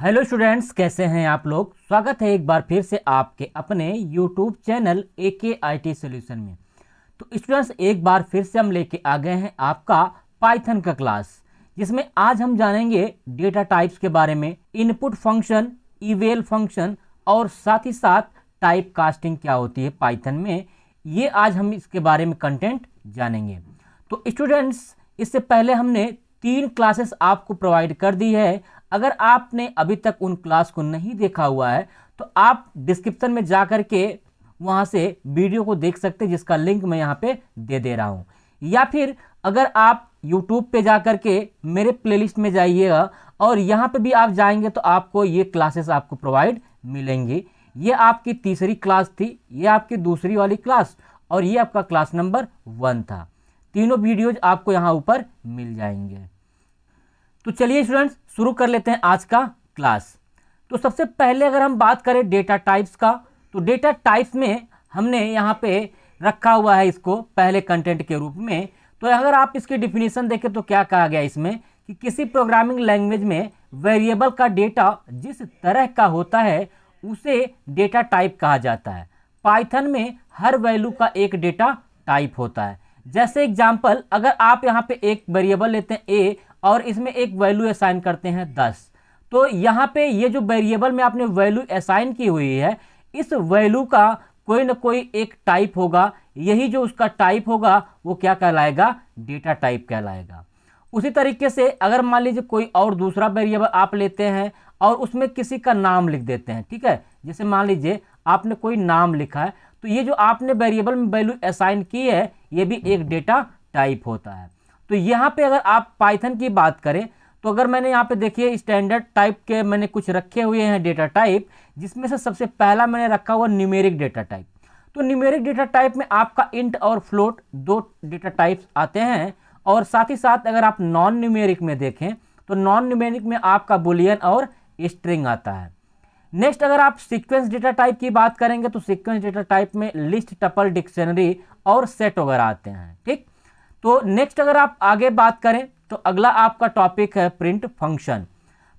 Hello students, कैसे हैं आप लोग। स्वागत है एक बार फिर से आपके अपने यूट्यूब चैनल AKIT सॉल्यूशन में। तो स्टूडेंट्स, एक बार फिर से हम लेके आ गए हैं आपका पाइथन का क्लास, जिसमें आज हम जानेंगे डेटा टाइप्स के बारे में, इनपुट फंक्शन, इवेल फंक्शन और साथ ही साथ टाइप कास्टिंग क्या होती है पाइथन में। ये आज हम इसके बारे में कंटेंट जानेंगे। तो स्टूडेंट्स, इससे पहले हमने 3 क्लासेस आपको प्रोवाइड कर दी है। अगर आपने अभी तक उन क्लास को नहीं देखा हुआ है तो आप डिस्क्रिप्शन में जा कर के वहाँ से वीडियो को देख सकते हैं, जिसका लिंक मैं यहाँ पे दे रहा हूँ। या फिर अगर आप YouTube पे जा कर के मेरे प्लेलिस्ट में जाइएगा और यहाँ पे भी आप जाएंगे तो आपको ये क्लासेस आपको प्रोवाइड मिलेंगी। ये आपकी तीसरी क्लास थी, ये आपकी दूसरी वाली क्लास और ये आपका क्लास नंबर 1 था। तीनों वीडियोज आपको यहाँ ऊपर मिल जाएंगे। तो चलिए स्टूडेंट्स, शुरू कर लेते हैं आज का क्लास। तो सबसे पहले अगर हम बात करें डेटा टाइप्स का, तो डेटा टाइप्स में हमने यहाँ पे रखा हुआ है इसको पहले कंटेंट के रूप में। तो अगर आप इसकी डिफिनीशन देखें तो क्या कहा गया इसमें कि किसी प्रोग्रामिंग लैंग्वेज में वेरिएबल का डेटा जिस तरह का होता है उसे डेटा टाइप कहा जाता है। पाइथन में हर वैल्यू का एक डेटा टाइप होता है। जैसे एग्जाम्पल, अगर आप यहाँ पे एक वेरिएबल लेते हैं ए और इसमें एक वैल्यू असाइन करते हैं 10, तो यहाँ पे ये जो वेरिएबल में आपने वैल्यू असाइन की हुई है, इस वैल्यू का कोई ना कोई एक टाइप होगा। यही जो उसका टाइप होगा वो क्या कहलाएगा? डेटा टाइप कहलाएगा। उसी तरीके से अगर मान लीजिए कोई और दूसरा वेरिएबल आप लेते हैं और उसमें किसी का नाम लिख देते हैं, ठीक है, जैसे मान लीजिए आपने कोई नाम लिखा है, तो ये जो आपने वेरिएबल में वैल्यू असाइन की है ये भी एक डेटा टाइप होता है। तो यहाँ पे अगर आप पाइथन की बात करें तो अगर मैंने यहाँ पे देखिए स्टैंडर्ड टाइप के मैंने कुछ रखे हुए हैं डेटा टाइप, जिसमें से सबसे पहला मैंने रखा हुआ न्यूमेरिक डेटा टाइप। तो न्यूमेरिक डेटा टाइप में आपका इंट और फ्लोट 2 डेटा टाइप्स आते हैं। और साथ ही साथ अगर आप नॉन न्यूमेरिक में देखें तो नॉन न्यूमेरिक में आपका बुलियन और स्ट्रिंग आता है। नेक्स्ट अगर आप सीक्वेंस डेटा टाइप की बात करेंगे तो सीक्वेंस डेटा टाइप में लिस्ट, टपल, डिक्शनरी और सेट वगैरह आते हैं। ठीक, तो नेक्स्ट अगर आप आगे बात करें तो अगला आपका टॉपिक है प्रिंट फंक्शन।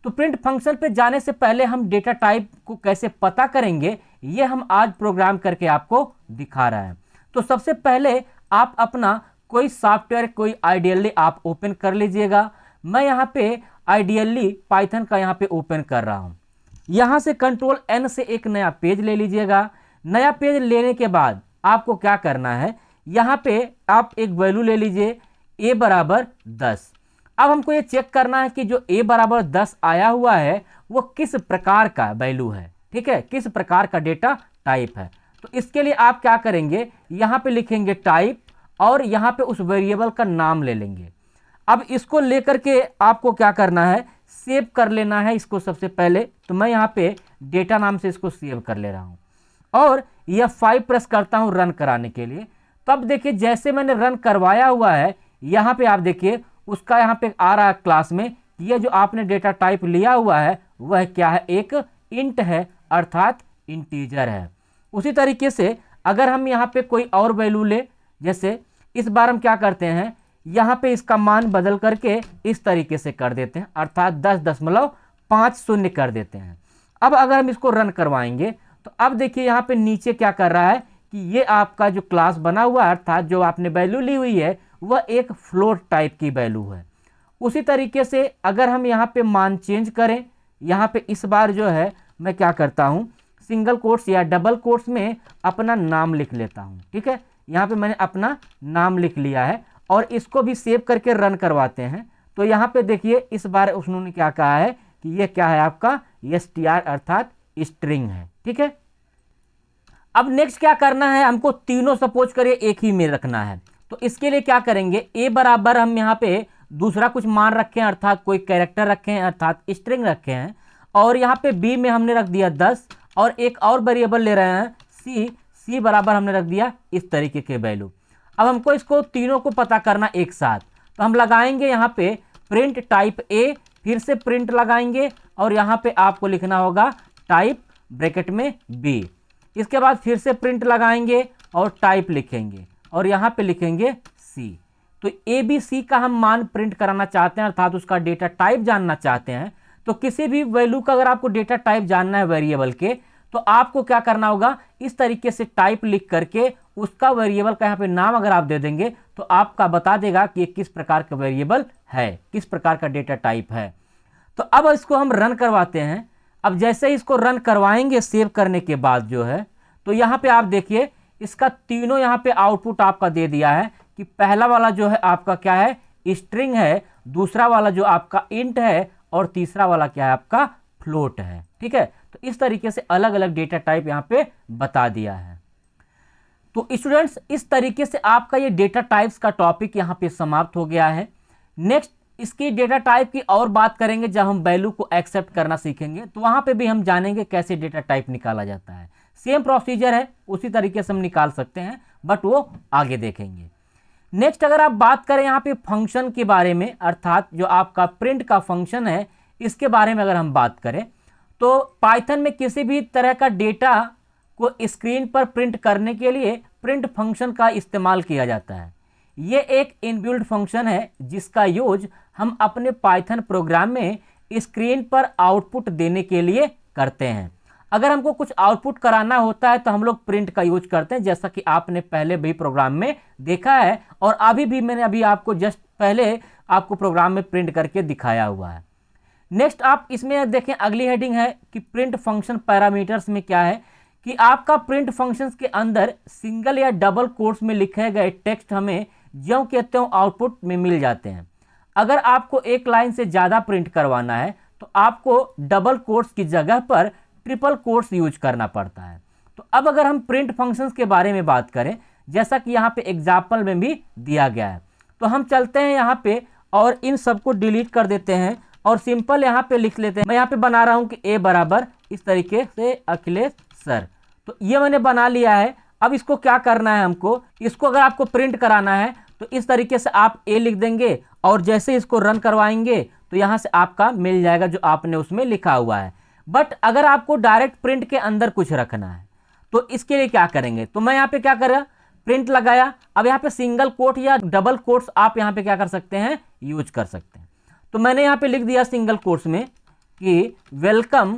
तो प्रिंट फंक्शन पे जाने से पहले हम डेटा टाइप को कैसे पता करेंगे ये हम आज प्रोग्राम करके आपको दिखा रहे हैं। तो सबसे पहले आप अपना कोई सॉफ्टवेयर कोई आइडियली आप ओपन कर लीजिएगा। मैं यहाँ पे आइडियली पाइथन का यहाँ पे ओपन कर रहा हूँ। यहाँ से कंट्रोल N से एक नया पेज ले लीजिएगा। नया पेज लेने के बाद आपको क्या करना है, यहाँ पे आप एक वैल्यू ले लीजिए a बराबर 10। अब हमको ये चेक करना है कि जो a बराबर 10 आया हुआ है वो किस प्रकार का वैल्यू है, ठीक है, किस प्रकार का डेटा टाइप है। तो इसके लिए आप क्या करेंगे, यहाँ पे लिखेंगे टाइप और यहाँ पे उस वेरिएबल का नाम ले लेंगे। अब इसको लेकर के आपको क्या करना है, सेव कर लेना है इसको सबसे पहले। तो मैं यहाँ पे डेटा नाम से इसको सेव कर ले रहा हूँ और F5 प्रेस करता हूँ रन कराने के लिए। तब देखिए जैसे मैंने रन करवाया हुआ है, यहाँ पे आप देखिए उसका यहाँ पे आ रहा है क्लास में, ये जो आपने डेटा टाइप लिया हुआ है वह क्या है, एक इंट है, अर्थात इंटीजर है। उसी तरीके से अगर हम यहाँ पे कोई और वैल्यू ले, जैसे इस बार हम क्या करते हैं, यहाँ पे इसका मान बदल करके इस तरीके से कर देते हैं, अर्थात 10.50 कर देते हैं। अब अगर हम इसको रन करवाएंगे तो अब देखिए यहाँ पे नीचे क्या कर रहा है कि ये आपका जो क्लास बना हुआ है, अर्थात जो आपने वैल्यू ली हुई है वह एक फ्लोट टाइप की वैल्यू है। उसी तरीके से अगर हम यहाँ पे मान चेंज करें, यहाँ पे इस बार जो है मैं क्या करता हूँ, सिंगल कोट्स या डबल कोट्स में अपना नाम लिख लेता हूँ। ठीक है, यहाँ पे मैंने अपना नाम लिख लिया है और इसको भी सेव करके रन करवाते हैं। तो यहाँ पे देखिए इस बार उन्होंने क्या कहा है कि ये क्या है, आपका str अर्थात स्ट्रिंग है। ठीक है, अब नेक्स्ट क्या करना है, हमको तीनों सपोज करिए एक ही में रखना है। तो इसके लिए क्या करेंगे, a बराबर हम यहाँ पे दूसरा कुछ मान रखे हैं, अर्थात कोई कैरेक्टर रखे हैं, अर्थात स्ट्रिंग रखे हैं। और यहाँ पे b में हमने रख दिया 10 और एक और वेरिएबल ले रहे हैं c बराबर हमने रख दिया इस तरीके के वैल्यू। अब हमको इसको तीनों को पता करना एक साथ, तो हम लगाएंगे यहाँ पे प्रिंट टाइप a, फिर से प्रिंट लगाएंगे और यहाँ पे आपको लिखना होगा टाइप ब्रैकेट में b। इसके बाद फिर से प्रिंट लगाएंगे और टाइप लिखेंगे और यहाँ पे लिखेंगे c। तो ABC का हम मान प्रिंट कराना चाहते हैं, अर्थात उसका डेटा टाइप जानना चाहते हैं। तो किसी भी वैल्यू का अगर आपको डेटा टाइप जानना है वेरिएबल के, तो आपको क्या करना होगा, इस तरीके से टाइप लिख करके उसका वेरिएबल का यहाँ पे नाम अगर आप दे देंगे तो आपका बता देगा कि ये किस प्रकार का वेरिएबल है, किस प्रकार का डेटा टाइप है। तो अब इसको हम रन करवाते हैं। अब जैसे ही इसको रन करवाएंगे सेव करने के बाद जो है, तो यहाँ पे आप देखिए इसका तीनों यहाँ पे आउटपुट आपका दे दिया है कि पहला वाला जो है आपका क्या है, स्ट्रिंग है, दूसरा वाला जो आपका इंट है, और तीसरा वाला क्या है आपका फ्लोट है। ठीक है, तो इस तरीके से अलग अलग डेटा टाइप यहाँ पे बता दिया है। तो स्टूडेंट्स इस तरीके से आपका ये डेटा टाइप्स का टॉपिक यहाँ पे समाप्त हो गया है। नेक्स्ट इसकी डेटा टाइप की और बात करेंगे जब हम वैल्यू को एक्सेप्ट करना सीखेंगे, तो वहां पे भी हम जानेंगे कैसे डेटा टाइप निकाला जाता है। सेम प्रोसीजर है, उसी तरीके से हम निकाल सकते हैं, बट वो आगे देखेंगे। नेक्स्ट अगर आप बात करें यहाँ पे फंक्शन के बारे में, अर्थात जो आपका प्रिंट का फंक्शन है, इसके बारे में अगर हम बात करें तो पाइथन में किसी भी तरह का डेटा को स्क्रीन पर प्रिंट करने के लिए प्रिंट फंक्शन का इस्तेमाल किया जाता है। ये एक इनबिल्ट फंक्शन है जिसका यूज हम अपने पाइथन प्रोग्राम में स्क्रीन पर आउटपुट देने के लिए करते हैं। अगर हमको कुछ आउटपुट कराना होता है तो हम लोग प्रिंट का यूज करते हैं, जैसा कि आपने पहले भी प्रोग्राम में देखा है, और अभी भी मैंने अभी आपको जस्ट पहले आपको प्रोग्राम में प्रिंट करके दिखाया हुआ है। नेक्स्ट आप इसमें देखें, अगली हेडिंग है कि प्रिंट फंक्शन पैरामीटर्स में क्या है कि आपका प्रिंट फंक्शंस के अंदर सिंगल या डबल कोट्स में लिखे गए टेक्स्ट हमें ज्यों के त्यों आउटपुट में मिल जाते हैं। अगर आपको एक लाइन से ज़्यादा प्रिंट करवाना है तो आपको डबल कोट्स की जगह पर ट्रिपल कोट्स यूज करना पड़ता है। तो अब अगर हम प्रिंट फंक्शंस के बारे में बात करें, जैसा कि यहाँ पे एग्जाम्पल में भी दिया गया है, तो हम चलते हैं यहाँ पे और इन सबको डिलीट कर देते हैं और सिंपल यहाँ पे लिख लेते हैं। मैं यहाँ पे बना रहा हूँ कि ए बराबर इस तरीके से अखिलेश सर, तो ये मैंने बना लिया है। अब इसको क्या करना है, हमको इसको अगर आपको प्रिंट कराना है तो इस तरीके से आप ए लिख देंगे और जैसे इसको रन करवाएंगे तो यहाँ से आपका मिल जाएगा जो आपने उसमें लिखा हुआ है। बट अगर आपको डायरेक्ट प्रिंट के अंदर कुछ रखना है तो इसके लिए क्या करेंगे, तो मैं यहाँ पे क्या करा, प्रिंट लगाया। अब यहाँ पे सिंगल कोट या डबल कोट्स आप यहाँ पे क्या कर सकते हैं, यूज कर सकते हैं। तो मैंने यहाँ पे लिख दिया सिंगल कोट्स में कि वेलकम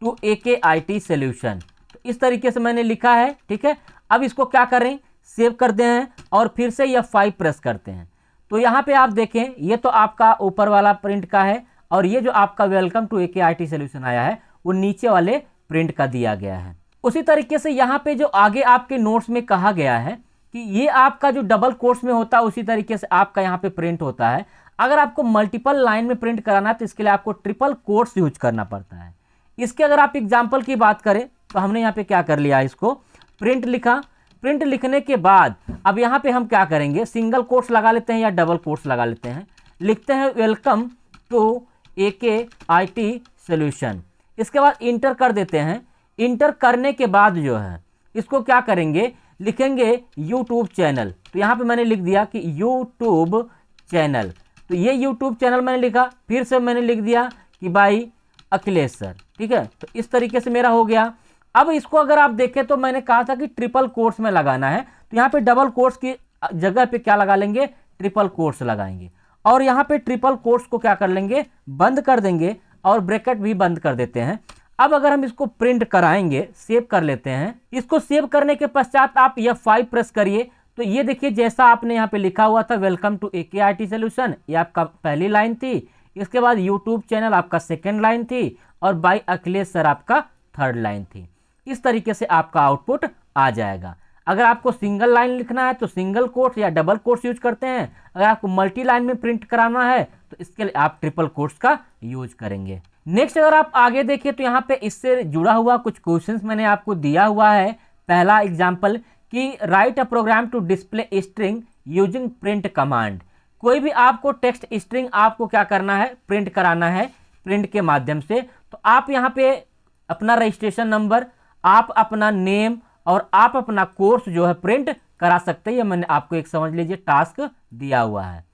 टू AKIT सॉल्यूशन, तो इस तरीके से मैंने लिखा है। ठीक है, अब इसको क्या करें, सेव करते हैं और फिर से F5 प्रेस करते हैं। तो यहाँ पे आप देखें, ये तो आपका ऊपर वाला प्रिंट का है और ये जो आपका वेलकम टू AKIT सॉल्यूशन आया है वो नीचे वाले प्रिंट का दिया गया है। उसी तरीके से यहाँ पे जो आगे आपके नोट्स में कहा गया है कि ये आपका जो डबल कोट्स में होता है उसी तरीके से आपका यहाँ पे प्रिंट होता है। अगर आपको मल्टीपल लाइन में प्रिंट कराना है तो इसके लिए आपको ट्रिपल कोट्स यूज करना पड़ता है। इसके अगर आप एग्जाम्पल की बात करें तो हमने यहाँ पे क्या कर लिया, इसको प्रिंट लिखा। प्रिंट लिखने के बाद अब यहाँ पे हम क्या करेंगे, सिंगल कोट्स लगा लेते हैं या डबल कोट्स लगा लेते हैं, लिखते हैं वेलकम टू AKIT सॉल्यूशन। इसके बाद इंटर कर देते हैं। इंटर करने के बाद जो है इसको क्या करेंगे, लिखेंगे यूट्यूब चैनल। तो यहाँ पे मैंने लिख दिया कि यूट्यूब चैनल, तो ये यूट्यूब चैनल मैंने लिखा। फिर से मैंने लिख दिया कि भाई अखिलेश सर। ठीक है, तो इस तरीके से मेरा हो गया। अब इसको अगर आप देखें तो मैंने कहा था कि ट्रिपल कोट्स में लगाना है, तो यहाँ पे डबल कोट्स की जगह पे क्या लगा लेंगे, ट्रिपल कोट्स लगाएंगे। और यहाँ पे ट्रिपल कोट्स को क्या कर लेंगे, बंद कर देंगे और ब्रैकेट भी बंद कर देते हैं। अब अगर हम इसको प्रिंट कराएंगे, सेव कर लेते हैं। इसको सेव करने के पश्चात आप F5 प्रेस करिए, तो ये देखिए जैसा आपने यहाँ पे लिखा हुआ था वेलकम टू AKIT सॉल्यूशन, ये आपका पहली लाइन थी। इसके बाद यूट्यूब चैनल आपका सेकेंड लाइन थी और बाय अखिलेश सर आपका थर्ड लाइन थी। इस तरीके से आपका आउटपुट आ जाएगा। अगर आपको सिंगल लाइन लिखना है तो सिंगल कोट्स या डबल कोट्स यूज करते हैं। अगर आपको मल्टी लाइन में प्रिंट कराना है तो इसके लिए आप ट्रिपल कोट्स का यूज करेंगे। नेक्स्ट अगर आप आगे देखिए तो यहाँ पे इससे जुड़ा हुआ कुछ क्वेश्चंस मैंने आपको दिया हुआ है। पहला एग्जाम्पल कि write a program to display string using print command. कोई भी आपको टेक्स्ट स्ट्रिंग आपको क्या करना है, प्रिंट कराना है प्रिंट के माध्यम से। तो आप यहाँ पे अपना रजिस्ट्रेशन नंबर, आप अपना नेम और आप अपना कोर्स जो है प्रिंट करा सकते हैं। ये मैंने आपको एक समझ लीजिए टास्क दिया हुआ है।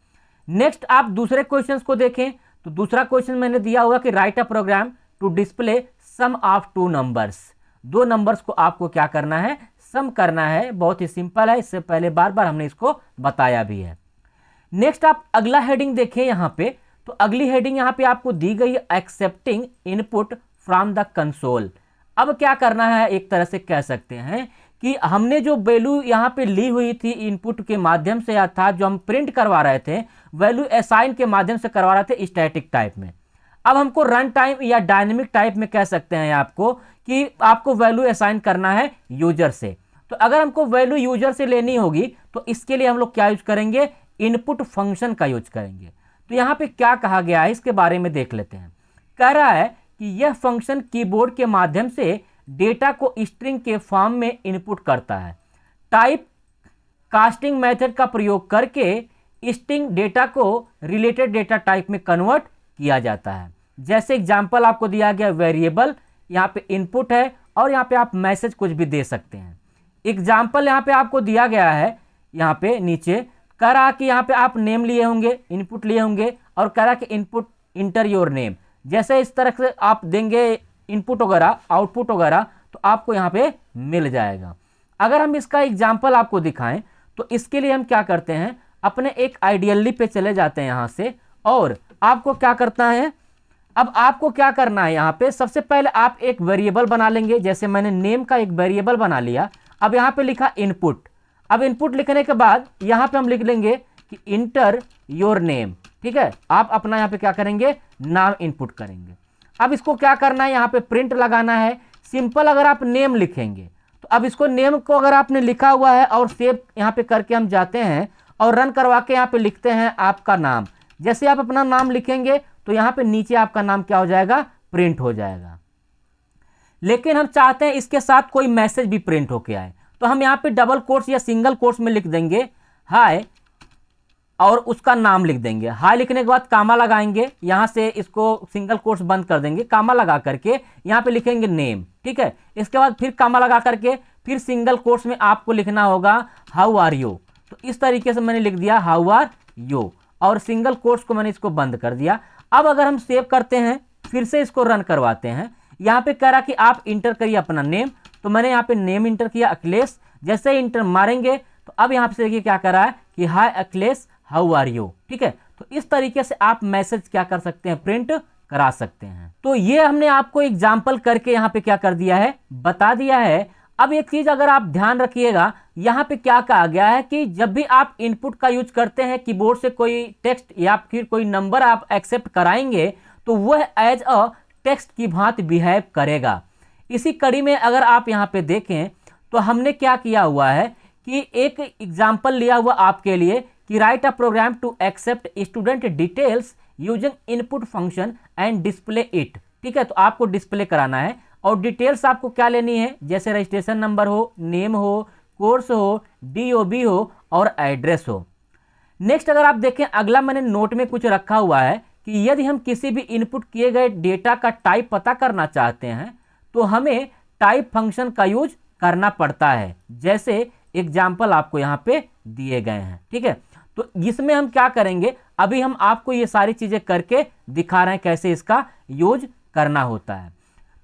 नेक्स्ट आप दूसरे क्वेश्चंस को देखें तो दूसरा क्वेश्चन मैंने दिया हुआ कि write a program to display sum of two numbers. दो नंबर्स को आपको क्या करना है, सम करना है। बहुत ही सिंपल है, इससे पहले बार बार हमने इसको बताया भी है। नेक्स्ट आप अगला हेडिंग देखें यहाँ पे, तो अगली हेडिंग यहाँ पे आपको दी गई है accepting input from the console. अब क्या करना है, एक तरह से कह सकते हैं कि हमने जो वैल्यू यहाँ पे ली हुई थी इनपुट के माध्यम से, अर्थात जो हम प्रिंट करवा रहे थे वैल्यू असाइन के माध्यम से करवा रहे थे स्टैटिक टाइप में। अब हमको रन टाइम या डायनेमिक टाइप में कह सकते हैं आपको कि आपको वैल्यू असाइन करना है यूजर से। तो अगर हमको वैल्यू यूजर से लेनी होगी तो इसके लिए हम लोग क्या यूज करेंगे, इनपुट फंक्शन का यूज करेंगे। तो यहाँ पे क्या कहा गया है इसके बारे में देख लेते हैं। कह रहा है कि यह फंक्शन कीबोर्ड के माध्यम से डेटा को स्ट्रिंग के फॉर्म में इनपुट करता है। टाइप कास्टिंग मेथड का प्रयोग करके स्ट्रिंग डेटा को रिलेटेड डेटा टाइप में कन्वर्ट किया जाता है। जैसे एग्जांपल आपको दिया गया वेरिएबल, यहाँ पे इनपुट है और यहाँ पे आप मैसेज कुछ भी दे सकते हैं। एग्जाम्पल यहाँ पे आपको दिया गया है, यहाँ पे नीचे कह रहा कि यहाँ पे आप नेम लिए होंगे, इनपुट लिए होंगे और कह रहा कि इनपुट इंटर योर नेम। जैसे इस तरह से आप देंगे इनपुट वगैरह आउटपुट वगैरह तो आपको यहाँ पे मिल जाएगा। अगर हम इसका एग्जाम्पल आपको दिखाएं तो इसके लिए हम क्या करते हैं, अपने एक आइडियली पे चले जाते हैं यहाँ से, और आपको क्या करना है, अब आपको क्या करना है यहाँ पे सबसे पहले आप एक वेरिएबल बना लेंगे। जैसे मैंने नेम का एक वेरिएबल बना लिया, अब यहाँ पे लिखा इनपुट। अब इनपुट लिखने के बाद यहाँ पे हम लिख लेंगे कि इंटर योर नेम, ठीक है। आप अपना यहाँ पे क्या करेंगे, नाम इनपुट करेंगे। अब इसको क्या करना है, यहाँ पे प्रिंट लगाना है। सिंपल अगर आप नेम लिखेंगे तो अब इसको नेम को अगर आपने लिखा हुआ है और सेव यहाँ पे करके हम जाते हैं और रन करवा के यहाँ पे लिखते हैं आपका नाम। जैसे आप अपना नाम लिखेंगे तो यहाँ पे नीचे आपका नाम क्या हो जाएगा, प्रिंट हो जाएगा। लेकिन हम चाहते हैं इसके साथ कोई मैसेज भी प्रिंट होके आए, तो हम यहाँ पे डबल कोट्स या सिंगल कोट्स में लिख देंगे हाय और उसका नाम लिख देंगे। हाय लिखने के बाद कामा लगाएंगे, यहाँ से इसको सिंगल कोट्स बंद कर देंगे, कामा लगा करके यहाँ पे लिखेंगे नेम, ठीक है। इसके बाद फिर कामा लगा करके फिर सिंगल कोट्स में आपको लिखना होगा हाउ आर यू। तो इस तरीके से मैंने लिख दिया हाउ आर यू और सिंगल कोट्स को मैंने इसको बंद कर दिया। अब अगर हम सेव करते हैं, फिर से इसको रन करवाते हैं, यहाँ पे कह रहा कि आप इंटर करिए अपना नेम, तो मैंने यहाँ पे नेम इंटर किया अखिलेश। जैसे ही इंटर मारेंगे तो अब यहाँ पे देखिए क्या कर रहा है कि हाय अखिलेश हाउ आर यू, ठीक है। तो इस तरीके से आप मैसेज क्या कर सकते हैं, प्रिंट करा सकते हैं। तो ये हमने आपको एग्जाम्पल करके यहाँ पे क्या कर दिया है, बता दिया है। अब एक चीज अगर आप ध्यान रखिएगा, यहाँ पे क्या कहा गया है कि जब भी आप इनपुट का यूज करते हैं कीबोर्ड से कोई टेक्स्ट या फिर कोई नंबर आप एक्सेप्ट कराएंगे तो वह एज अ टेक्स्ट की भांति बिहेव करेगा। इसी कड़ी में अगर आप यहाँ पे देखें तो हमने क्या किया हुआ है कि एक एग्जाम्पल लिया हुआ आपके लिए कि write a program to accept student details using input function and display it, ठीक है। तो आपको डिस्प्ले कराना है और डिटेल्स आपको क्या लेनी है, जैसे रजिस्ट्रेशन नंबर हो, नेम हो, कोर्स हो, DOB हो और एड्रेस हो। नेक्स्ट अगर आप देखें अगला मैंने नोट में कुछ रखा हुआ है कि यदि हम किसी भी इनपुट किए गए डेटा का टाइप पता करना चाहते हैं तो हमें टाइप फंक्शन का यूज करना पड़ता है। जैसे एग्जाम्पल आपको यहाँ पे दिए गए हैं, ठीक है। तो इसमें हम क्या करेंगे, अभी हम आपको ये सारी चीजें करके दिखा रहे हैं कैसे इसका यूज करना होता है।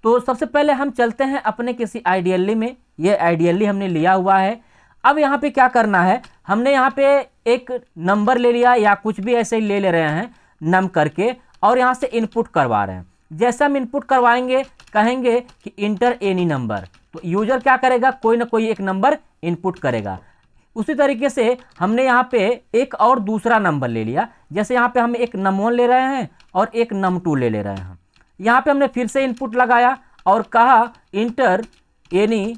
तो सबसे पहले हम चलते हैं अपने किसी आइडियली में, ये आइडियली हमने लिया हुआ है। अब यहाँ पे क्या करना है, हमने यहाँ पे एक नंबर ले लिया या कुछ भी ऐसे ही ले रहे हैं नम करके और यहाँ से इनपुट करवा रहे हैं। जैसे हम इनपुट करवाएंगे कहेंगे कि इंटर एनी नंबर, तो यूजर क्या करेगा, कोई ना कोई एक नंबर इनपुट करेगा। उसी तरीके से हमने यहाँ पे एक और दूसरा नंबर ले लिया, जैसे यहाँ पे हम एक num1 ले रहे हैं और एक num2 ले रहे हैं। यहाँ पे हमने फिर से इनपुट लगाया और कहा इंटर एनी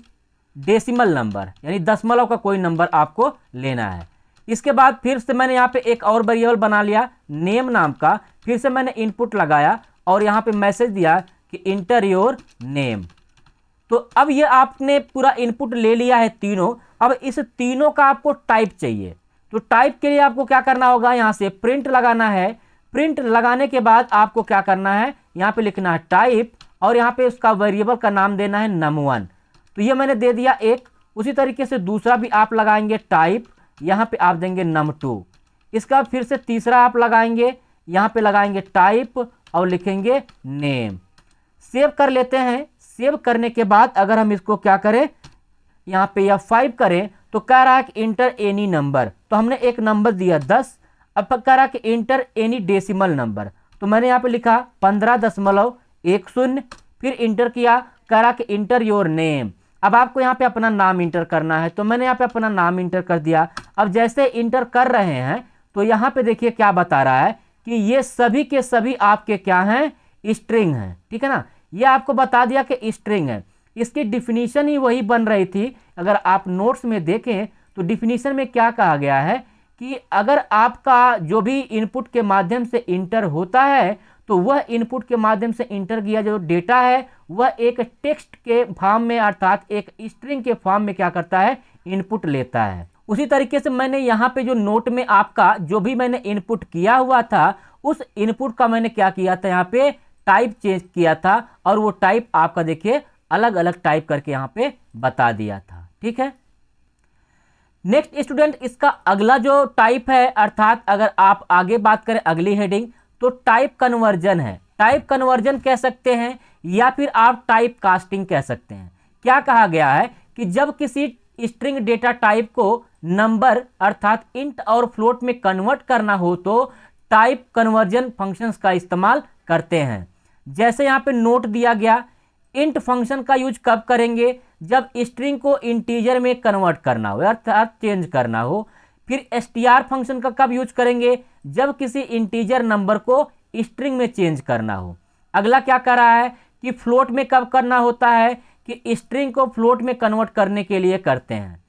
डेसिमल नंबर, यानी दशमलव का कोई नंबर आपको लेना है। इसके बाद फिर से मैंने यहाँ पे एक और वेरिएबल बना लिया नेम नाम का, फिर से मैंने इनपुट लगाया और यहाँ पे मैसेज दिया कि इंटर योर नेम। तो अब ये आपने पूरा इनपुट ले लिया है तीनों। अब इस तीनों का आपको टाइप चाहिए, तो टाइप के लिए आपको क्या करना होगा, यहाँ से प्रिंट लगाना है। प्रिंट लगाने के बाद आपको क्या करना है, यहाँ पे लिखना है टाइप और यहाँ पे उसका वेरिएबल का नाम देना है num1। तो ये मैंने दे दिया एक। उसी तरीके से दूसरा भी आप लगाएंगे टाइप, यहाँ पे आप देंगे num2। इसका फिर से तीसरा आप लगाएंगे, यहाँ पे लगाएंगे टाइप और लिखेंगे नेम। सेव कर लेते हैं। सेव करने के बाद अगर हम इसको क्या करें, यहाँ पे F5 करें तो कह रहा है कि इंटर एनी नंबर, तो हमने एक नंबर दिया 10। अब कह रहा कि इंटर एनी डेसिमल नंबर, तो मैंने यहाँ पे लिखा 15.10, फिर इंटर किया, कह रहा कि इंटर योर नेम। अब आपको यहाँ पे अपना नाम इंटर करना है, तो मैंने यहाँ पे अपना नाम इंटर कर दिया। अब जैसे इंटर कर रहे हैं तो यहाँ पे देखिए क्या बता रहा है कि ये सभी के सभी आपके क्या हैं, स्ट्रिंग हैं, ठीक है ना। ये आपको बता दिया कि स्ट्रिंग है। इसकी डिफिनीशन ही वही बन रही थी। अगर आप नोट्स में देखें तो डिफिनीशन में क्या कहा गया है कि अगर आपका जो भी इनपुट के माध्यम से इंटर होता है तो वह इनपुट के माध्यम से इंटर किया जो डेटा है वह एक टेक्स्ट के फॉर्म में अर्थात एक स्ट्रिंग के फॉर्म में क्या करता है, इनपुट लेता है। उसी तरीके से मैंने यहाँ पे जो नोट में आपका जो भी मैंने इनपुट किया हुआ था उस इनपुट का मैंने क्या किया था, यहाँ पे टाइप चेंज किया था और वो टाइप आपका देखिए अलग अलग टाइप करके यहाँ पे बता दिया था, ठीक है। नेक्स्ट स्टूडेंट, इसका अगला जो टाइप है अर्थात अगर आप आगे बात करें अगली हेडिंग तो टाइप कन्वर्जन है। टाइप कन्वर्जन कह सकते हैं या फिर आप टाइप कास्टिंग कह सकते हैं। क्या कहा गया है कि जब किसी स्ट्रिंग डेटा टाइप को नंबर अर्थात इंट और फ्लोट में कन्वर्ट करना हो तो टाइप कन्वर्जन फंक्शंस का इस्तेमाल करते हैं। जैसे यहाँ पे नोट दिया गया, इंट फंक्शन का यूज कब करेंगे, जब स्ट्रिंग को इंटीजर में कन्वर्ट करना हो अर्थात चेंज करना हो। फिर str फंक्शन का कब यूज करेंगे, जब किसी इंटीजर नंबर को स्ट्रिंग में चेंज करना हो। अगला क्या कर रहा है कि फ्लोट में कब करना होता है, कि स्ट्रिंग को फ्लोट में कन्वर्ट करने के लिए करते हैं।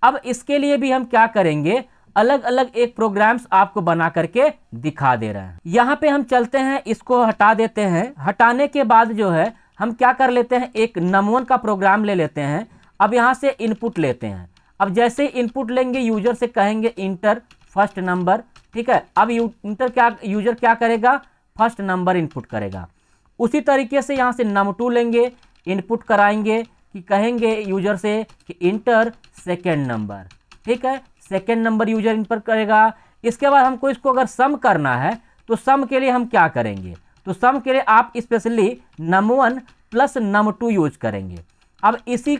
अब इसके लिए भी हम क्या करेंगे, अलग अलग एक प्रोग्राम्स आपको बना करके दिखा दे रहे हैं। यहाँ पे हम चलते हैं, इसको हटा देते हैं। हटाने के बाद जो है हम क्या कर लेते हैं, एक num1 का प्रोग्राम ले लेते हैं। अब यहाँ से इनपुट लेते हैं। अब जैसे इनपुट लेंगे यूजर से कहेंगे इंटर फर्स्ट नंबर, ठीक है। अब यूजर क्या करेगा, फर्स्ट नंबर इनपुट करेगा। उसी तरीके से यहाँ से num2 लेंगे, इनपुट कराएंगे कि कहेंगे यूजर से कि इंटर सेकेंड नंबर, ठीक है। सेकेंड नंबर यूजर इनपुट करेगा। इसके बाद हमको इसको अगर सम करना है तो सम के लिए हम क्या करेंगे, तो सम के लिए आप specially num1 plus num2 use करेंगे। अब इसी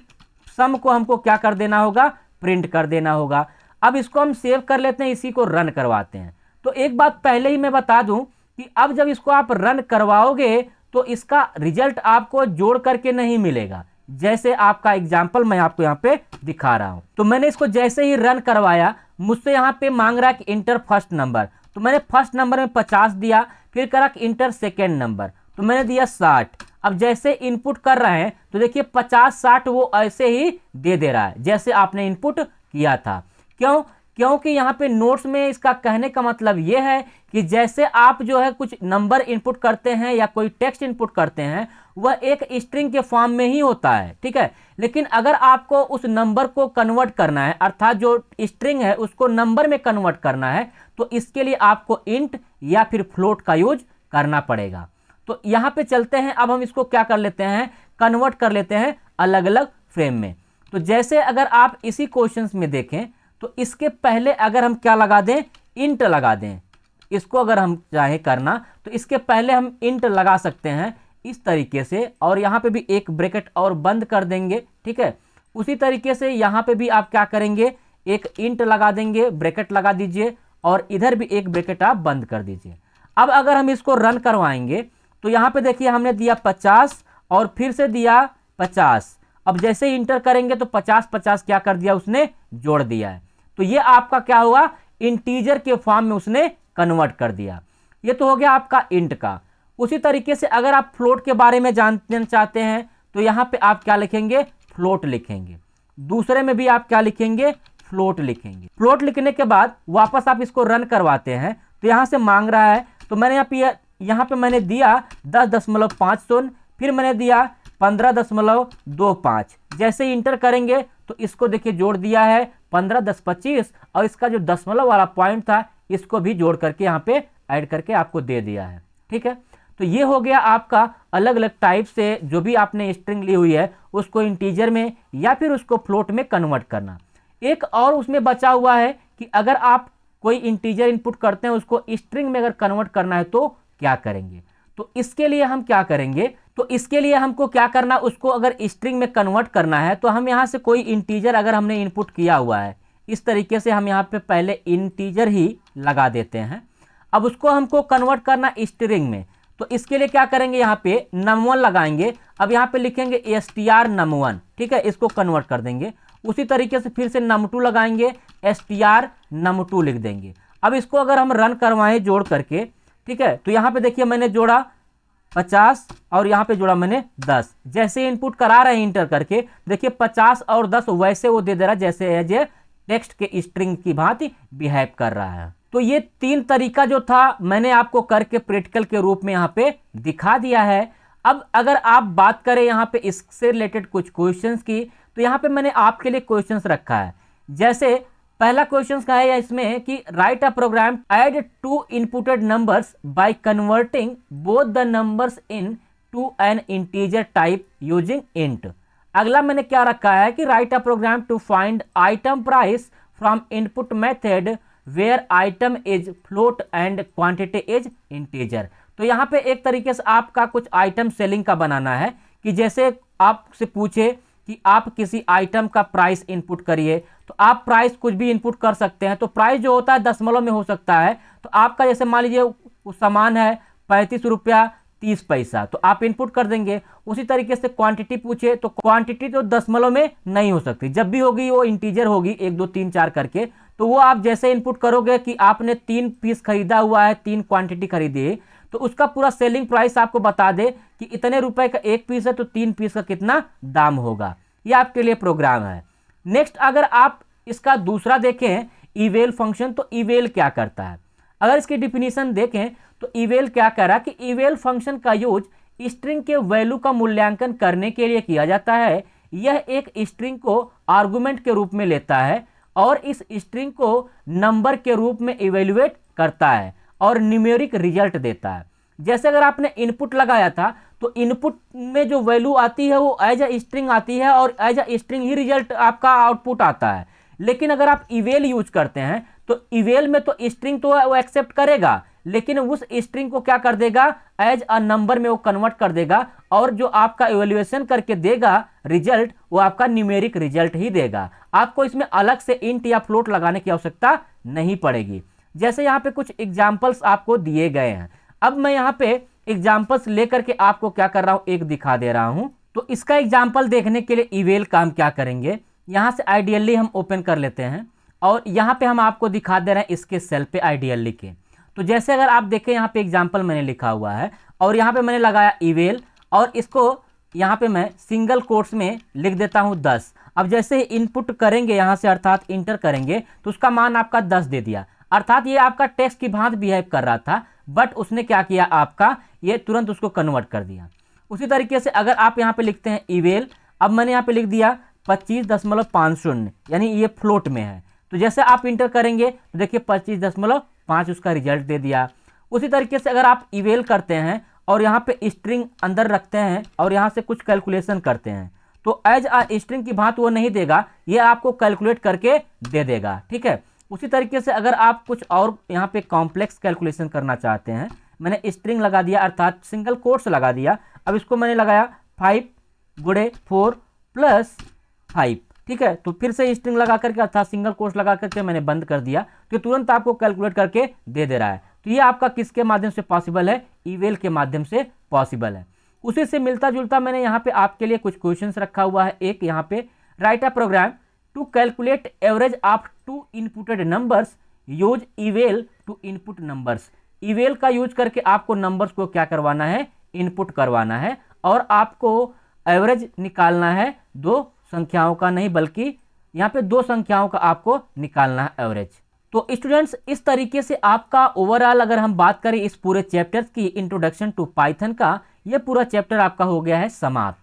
सम को हमको क्या कर देना होगा, प्रिंट कर देना होगा। अब इसको हम सेव कर लेते हैं, इसी को रन करवाते हैं। तो एक बात पहले ही मैं बता दूं कि अब जब इसको आप रन करवाओगे तो इसका रिजल्ट आपको जोड़ करके नहीं मिलेगा। जैसे आपका एग्जाम्पल मैं आपको यहाँ पे दिखा रहा हूं। तो मैंने इसको जैसे ही रन करवाया, मुझसे यहाँ पे मांग रहा है कि इंटर फर्स्ट नंबर, तो मैंने फर्स्ट नंबर में 50 दिया। फिर करा कि इंटर सेकेंड नंबर, तो मैंने दिया 60। अब जैसे इनपुट कर रहे हैं तो देखिए 50-60 वो ऐसे ही दे रहा है जैसे आपने इनपुट किया था। क्यों, क्योंकि यहाँ पे नोट्स में इसका कहने का मतलब ये है कि जैसे आप जो है कुछ नंबर इनपुट करते हैं या कोई टेक्स्ट इनपुट करते हैं वह एक स्ट्रिंग के फॉर्म में ही होता है, ठीक है। लेकिन अगर आपको उस नंबर को कन्वर्ट करना है अर्थात जो स्ट्रिंग है उसको नंबर में कन्वर्ट करना है तो इसके लिए आपको इंट या फिर फ्लोट का यूज करना पड़ेगा। तो यहाँ पे चलते हैं, अब हम इसको क्या कर लेते हैं, कन्वर्ट कर लेते हैं अलग अलग फ्रेम में। तो जैसे अगर आप इसी क्वेश्चंस में देखें तो इसके पहले अगर हम क्या लगा दें, इंट लगा दें। इसको अगर हम चाहे करना तो इसके पहले हम इंट लगा सकते हैं इस तरीके से, और यहाँ पे भी एक ब्रैकेट और बंद कर देंगे, ठीक है। उसी तरीके से यहाँ पे भी आप क्या करेंगे, एक इंट लगा देंगे, ब्रैकेट लगा दीजिए और इधर भी एक ब्रैकेट आप बंद कर दीजिए। अब अगर हम इसको रन करवाएंगे तो यहाँ पे देखिए हमने दिया 50 और फिर से दिया 50। अब जैसे ही इंटर करेंगे तो 50-50 क्या कर दिया, उसने जोड़ दिया है। तो ये आपका क्या हुआ, इंटीजर के फॉर्म में उसने कन्वर्ट कर दिया। ये तो हो गया आपका इंट का। उसी तरीके से अगर आप फ्लोट के बारे में जानना चाहते हैं तो यहाँ पे आप क्या लिखेंगे, फ्लोट लिखेंगे। दूसरे में भी आप क्या लिखेंगे, फ्लोट लिखेंगे। फ्लोट लिखने के बाद वापस आप इसको रन करवाते हैं तो यहाँ से मांग रहा है, तो मैंने यहाँ पे मैंने दिया 10.50, फिर मैंने दिया 15.25। जैसे इंटर करेंगे तो इसको देखिए जोड़ दिया है 15, 10, 25 और इसका जो दशमलव वाला पॉइंट था इसको भी जोड़ करके यहाँ पे ऐड करके आपको दे दिया है, ठीक है। तो ये हो गया आपका अलग अलग टाइप से जो भी आपने स्ट्रिंग ली हुई है उसको इंटीजर में या फिर उसको फ्लोट में कन्वर्ट करना। एक और उसमें बचा हुआ है कि अगर आप कोई इंटीजर इनपुट करते हैं उसको स्ट्रिंग में अगर कन्वर्ट करना है तो क्या करेंगे। तो इसके लिए हम क्या करेंगे, तो इसके लिए हमको क्या करना, उसको अगर स्ट्रिंग में कन्वर्ट करना है तो हम यहाँ से कोई इंटीजर अगर हमने इनपुट किया हुआ है इस तरीके से हम यहाँ पे पहले इंटीजर ही लगा देते हैं। अब उसको हमको कन्वर्ट करना स्ट्रिंग में, तो इसके लिए क्या करेंगे, यहाँ पे num1 लगाएंगे। अब यहाँ पे लिखेंगे str num1, ठीक है, इसको कन्वर्ट कर देंगे। उसी तरीके से फिर से num2 लगाएंगे, str num2 लिख देंगे। अब इसको अगर हम रन करवाएं जोड़ करके, ठीक है, तो यहाँ पे देखिए मैंने जोड़ा 50 और यहाँ पे जोड़ा मैंने 10। जैसे इनपुट करा रहे हैं इंटर करके, देखिए 50 और 10 वैसे वो दे दे रहा है जैसे एज ए टेक्स्ट के स्ट्रिंग की भांति बिहेव कर रहा है। तो ये 3 तरीका जो था मैंने आपको करके प्रैक्टिकल के रूप में यहाँ पे दिखा दिया है। अब अगर आप बात करें यहाँ पे इससे रिलेटेड कुछ क्वेश्चंस की, तो यहाँ पे मैंने आपके लिए क्वेश्चंस रखा है। जैसे पहला क्वेश्चन का है इसमें कि write a program add 2 inputted numbers by converting both the numbers into an integer type using int. अगला मैंने क्या रखा है कि write a program to find item price from input method where item is float and quantity is integer. तो यहाँ पे एक तरीके से आपका कुछ आइटम सेलिंग का बनाना है कि जैसे आपसे पूछे कि आप किसी आइटम का प्राइस इनपुट करिए, तो आप प्राइस कुछ भी इनपुट कर सकते हैं। तो प्राइस जो होता है दशमलव में हो सकता है, तो आपका जैसे मान लीजिए वो सामान है 35 रुपया 30 पैसा, तो आप इनपुट कर देंगे। उसी तरीके से क्वांटिटी पूछे तो क्वांटिटी तो दशमलव में नहीं हो सकती, जब भी होगी वो इंटीजर होगी 1 2 3 4 करके। तो वो आप जैसे इनपुट करोगे कि आपने 3 पीस खरीदा हुआ है, 3 क्वांटिटी खरीदी है, तो उसका पूरा सेलिंग प्राइस आपको बता दे कि इतने रुपए का 1 पीस है तो 3 पीस का कितना दाम होगा। ये आपके लिए प्रोग्राम है। नेक्स्ट अगर आप इसका दूसरा देखें इवेल फंक्शन, तो इवेल क्या करता है, अगर इसकी डिफिनीशन देखें तो इवेल क्या कह रहा है कि इवेल फंक्शन का यूज स्ट्रिंग के वैल्यू का मूल्यांकन करने के लिए किया जाता है। यह एक स्ट्रिंग को आर्गुमेंट के रूप में लेता है और इस स्ट्रिंग को नंबर के रूप में इवेल्युएट करता है और न्यूमेरिक रिजल्ट देता है। जैसे अगर आपने इनपुट लगाया था तो इनपुट में जो वैल्यू आती है वो एज अ स्ट्रिंग आती है और एज अ स्ट्रिंग ही रिजल्ट आपका आउटपुट आता है। लेकिन अगर आप इवेल यूज करते हैं तो इवेल में तो स्ट्रिंग तो वो एक्सेप्ट करेगा, लेकिन उस स्ट्रिंग को क्या कर देगा, एज अ नंबर में वो कन्वर्ट कर देगा और जो आपका इवैल्यूएशन करके देगा रिजल्ट, वो आपका न्यूमेरिक रिजल्ट ही देगा। आपको इसमें अलग से इंट या फ्लोट लगाने की आवश्यकता नहीं पड़ेगी। जैसे यहाँ पे कुछ एग्जाम्पल्स आपको दिए गए हैं, अब मैं यहाँ पे एग्जाम्पल्स लेकर के आपको क्या कर रहा हूँ, एक दिखा दे रहा हूँ। तो इसका एग्जाम्पल देखने के लिए इवेल काम क्या करेंगे, यहाँ से आइडियली हम ओपन कर लेते हैं और यहाँ पे हम आपको दिखा दे रहे हैं इसके सेल पे आइडियली के। तो जैसे अगर आप देखें यहाँ पे एग्जाम्पल मैंने लिखा हुआ है और यहाँ पे मैंने लगाया इवेल और इसको यहाँ पे मैं सिंगल कोट्स में लिख देता हूँ 10। अब जैसे इनपुट करेंगे यहाँ से अर्थात इंटर करेंगे तो उसका मान आपका 10 दे दिया, अर्थात ये आपका टेक्स्ट की भांति बिहेव कर रहा था, बट उसने क्या किया, आपका ये तुरंत उसको कन्वर्ट कर दिया। उसी तरीके से अगर आप यहाँ पे लिखते हैं इवेल, अब मैंने यहाँ पे लिख दिया 25.50 यानी ये फ्लोट में है, तो जैसे आप इंटर करेंगे तो देखिए 25.5 उसका रिजल्ट दे दिया। उसी तरीके से अगर आप इवेल करते हैं और यहाँ पे स्ट्रिंग अंदर रखते हैं और यहाँ से कुछ कैलकुलेशन करते हैं तो एज अ स्ट्रिंग की भांति वो नहीं देगा, ये आपको कैलकुलेट करके दे देगा, ठीक है। उसी तरीके से अगर आप कुछ और यहाँ पे कॉम्प्लेक्स कैलकुलेशन करना चाहते हैं, मैंने स्ट्रिंग लगा दिया अर्थात सिंगल कोट्स लगा दिया। अब इसको मैंने लगाया 5 गुणे 4 + 5, ठीक है, तो फिर से स्ट्रिंग लगा करके अर्थात सिंगल कोट्स लगा करके मैंने बंद कर दिया, तो तुरंत आपको कैलकुलेट करके दे दे रहा है। तो ये आपका किसके माध्यम से पॉसिबल है, इवेल के माध्यम से पॉसिबल है। उसी से मिलता जुलता मैंने यहाँ पे आपके लिए कुछ क्वेश्चंस रखा हुआ है। एक यहाँ पे write a program to calculate average of 2 inputted numbers, use eval to input numbers. Eval का यूज करके आपको नंबर्स को क्या करवाना है, इनपुट करवाना है और आपको एवरेज निकालना है 2 संख्याओं का नहीं बल्कि यहाँ पे 2 संख्याओं का आपको निकालना है एवरेज। तो स्टूडेंट्स इस तरीके से आपका ओवरऑल अगर हम बात करें इस पूरे चैप्टर की इंट्रोडक्शन टू पाइथन का, ये पूरा चैप्टर आपका हो गया है समाप्त।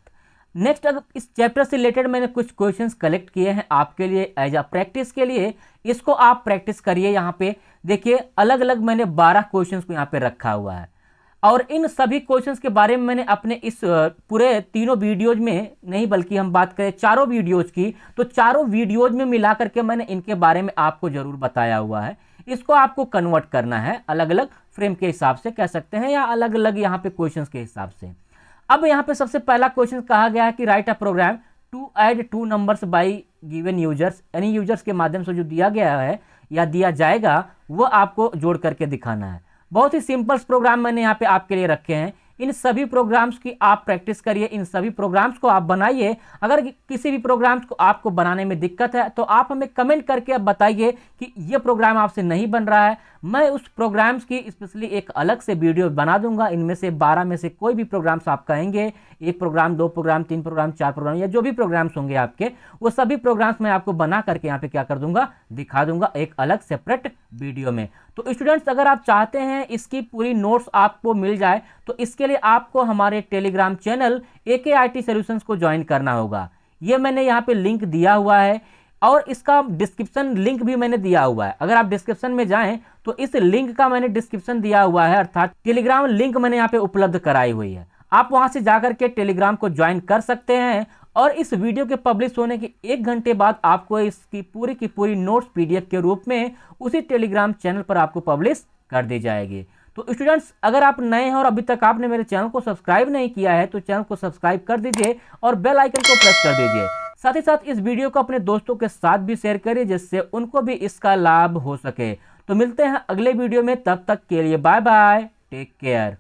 नेक्स्ट अगर इस चैप्टर से रिलेटेड मैंने कुछ क्वेश्चंस कलेक्ट किए हैं आपके लिए एज अ प्रैक्टिस के लिए, इसको आप प्रैक्टिस करिए। यहाँ पे देखिए अलग अलग मैंने 12 क्वेश्चंस को यहाँ पे रखा हुआ है और इन सभी क्वेश्चंस के बारे में मैंने अपने इस पूरे 3 वीडियोज में नहीं बल्कि हम बात करें 4 वीडियोज की, तो 4 वीडियोज में मिला करके मैंने इनके बारे में आपको जरूर बताया हुआ है। इसको आपको कन्वर्ट करना है अलग अलग फ्रेम के हिसाब से कह सकते हैं या अलग अलग यहाँ पे क्वेश्चंस के हिसाब से। अब यहाँ पे सबसे पहला क्वेश्चन कहा गया है कि write a program to add 2 numbers by given users, यानी यूजर्स के माध्यम से जो दिया गया है या दिया जाएगा वो आपको जोड़ करके दिखाना है। बहुत ही सिंपल प्रोग्राम मैंने यहाँ पे आपके लिए रखे हैं। इन सभी प्रोग्राम्स की आप प्रैक्टिस करिए, इन सभी प्रोग्राम्स को आप बनाइए। अगर किसी भी प्रोग्राम्स को आपको बनाने में दिक्कत है तो आप हमें कमेंट करके अब बताइए कि ये प्रोग्राम आपसे नहीं बन रहा है। मैं उस प्रोग्राम्स की स्पेशली एक अलग से वीडियो बना दूंगा। इनमें से 12 में से कोई भी प्रोग्राम्स आप कहेंगे, 1 प्रोग्राम, 2 प्रोग्राम, 3 प्रोग्राम, 4 प्रोग्राम या जो भी प्रोग्राम्स होंगे आपके, वो सभी प्रोग्राम्स मैं आपको बना करके यहाँ पे क्या कर दूंगा, दिखा दूंगा एक अलग सेपरेट वीडियो में। तो स्टूडेंट्स, अगर आप चाहते हैं इसकी पूरी नोट्स आपको मिल जाए तो इसके लिए आपको हमारे टेलीग्राम चैनल AKIT सॉल्यूशंस को ज्वाइन करना होगा। ये मैंने यहाँ पे लिंक दिया हुआ है और इसका डिस्क्रिप्शन लिंक भी मैंने दिया हुआ है। अगर आप डिस्क्रिप्शन में जाएं तो इस लिंक का मैंने डिस्क्रिप्शन दिया हुआ है, अर्थात टेलीग्राम लिंक मैंने यहाँ पे उपलब्ध कराई हुई है। आप वहां से जाकर के टेलीग्राम को ज्वाइन कर सकते हैं और इस वीडियो के पब्लिश होने के 1 घंटे बाद आपको इसकी पूरी की पूरी नोट्स PDF के रूप में उसी टेलीग्राम चैनल पर आपको पब्लिश कर दी जाएगी। तो स्टूडेंट्स, अगर आप नए हैं और अभी तक आपने मेरे चैनल को सब्सक्राइब नहीं किया है तो चैनल को सब्सक्राइब कर दीजिए और बेल आइकन को प्रेस कर दीजिए। साथ ही साथ इस वीडियो को अपने दोस्तों के साथ भी शेयर करिए जिससे उनको भी इसका लाभ हो सके। तो मिलते हैं अगले वीडियो में, तब तक के लिए बाय बाय, टेक केयर।